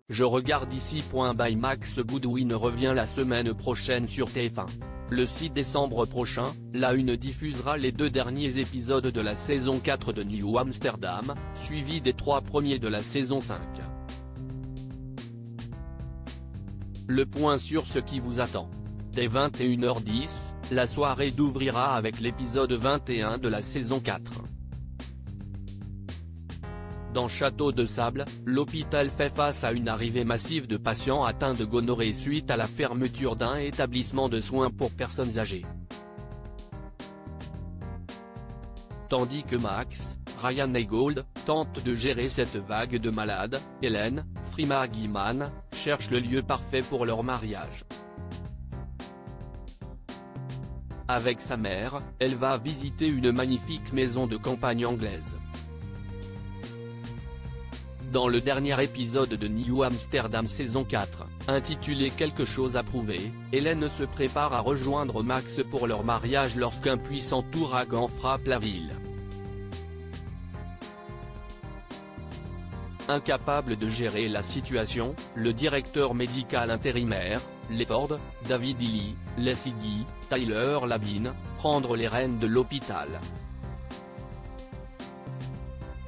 Je regarde ici. By Max Goodwin revient la semaine prochaine sur TF1. Le 6 décembre prochain, La Une diffusera les 2 derniers épisodes de la saison 4 de New Amsterdam, suivis des 3 premiers de la saison 5. Le point sur ce qui vous attend. Dès 21h10, la soirée d'ouvrira avec l'épisode 21 de la saison 4. Dans Château de Sable, l'hôpital fait face à une arrivée massive de patients atteints de gonorrhée suite à la fermeture d'un établissement de soins pour personnes âgées. Tandis que Max, Ryan et Gold, tentent de gérer cette vague de malades, Hélène, Freeman, cherche le lieu parfait pour leur mariage. Avec sa mère, elle va visiter une magnifique maison de campagne anglaise. Dans le dernier épisode de New Amsterdam saison 4, intitulé Quelque chose à prouver, Hélène se prépare à rejoindre Max pour leur mariage lorsqu'un puissant ouragan frappe la ville. Incapable de gérer la situation, le directeur médical intérimaire, Lefford, David Ely, laisse Iggy, Tyler Labine, prendre les rênes de l'hôpital.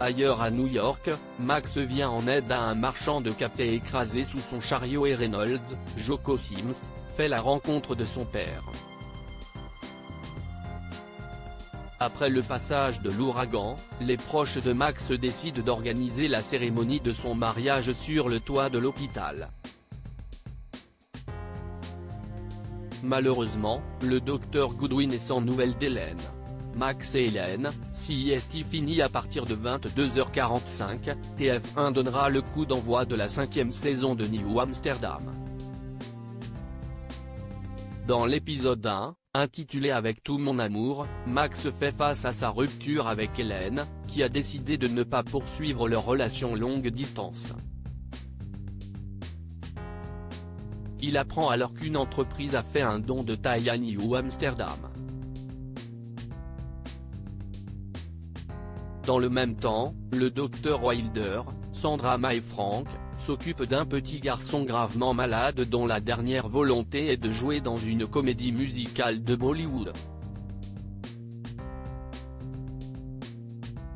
Ailleurs à New York, Max vient en aide à un marchand de café écrasé sous son chariot et Reynolds, Jocko Sims, fait la rencontre de son père. Après le passage de l'ouragan, les proches de Max décident d'organiser la cérémonie de son mariage sur le toit de l'hôpital. Malheureusement, le docteur Goodwin est sans nouvelles d'Hélène. Max et Hélène, CIST finit à partir de 22h45, TF1 donnera le coup d'envoi de la 5e saison de New Amsterdam. Dans l'épisode 1, intitulé Avec tout mon amour, Max fait face à sa rupture avec Hélène, qui a décidé de ne pas poursuivre leur relation longue distance. Il apprend alors qu'une entreprise a fait un don de taille à New Amsterdam. Dans le même temps, le docteur Wilder, Sandra May Frank, s'occupe d'un petit garçon gravement malade dont la dernière volonté est de jouer dans une comédie musicale de Bollywood.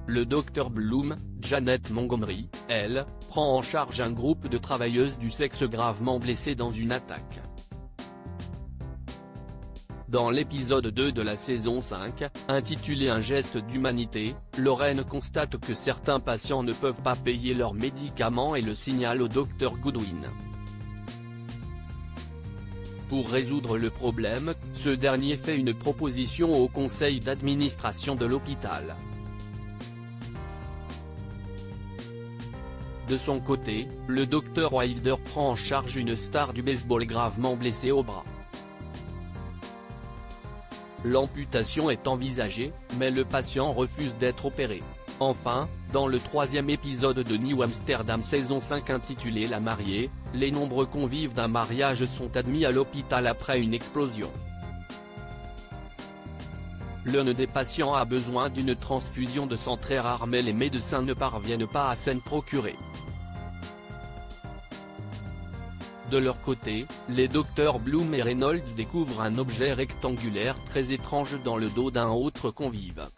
Le docteur Bloom, Janet Montgomery, elle, prend en charge un groupe de travailleuses du sexe gravement blessées dans une attaque. Dans l'épisode 2 de la saison 5, intitulé Un geste d'humanité, Lorraine constate que certains patients ne peuvent pas payer leurs médicaments et le signale au docteur Goodwin. Pour résoudre le problème, ce dernier fait une proposition au conseil d'administration de l'hôpital. De son côté, le docteur Wilder prend en charge une star du baseball gravement blessée au bras. L'amputation est envisagée, mais le patient refuse d'être opéré. Enfin, dans le 3e épisode de New Amsterdam saison 5 intitulé La mariée, les nombreux convives d'un mariage sont admis à l'hôpital après une explosion. L'un des patients a besoin d'une transfusion de sang très rare mais les médecins ne parviennent pas à s'en procurer. De leur côté, les docteurs Bloom et Reynolds découvrent un objet rectangulaire très étrange dans le dos d'un autre convive.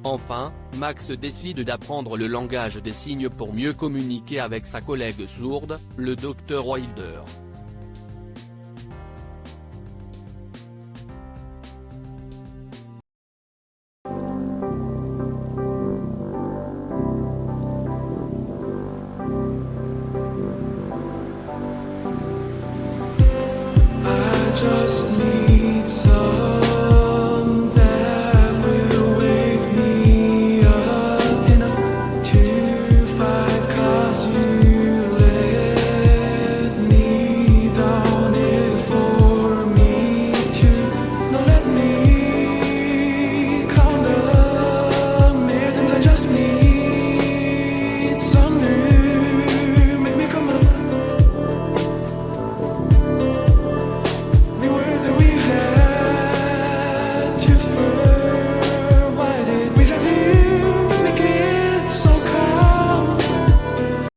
Enfin, Max décide d'apprendre le langage des signes pour mieux communiquer avec sa collègue sourde, le docteur Wilder. Just need some that will wake me up enough to fight, 'cause you let me down it for me to not let me count the minutes. I just need some new, make me come up. We were that we had to first.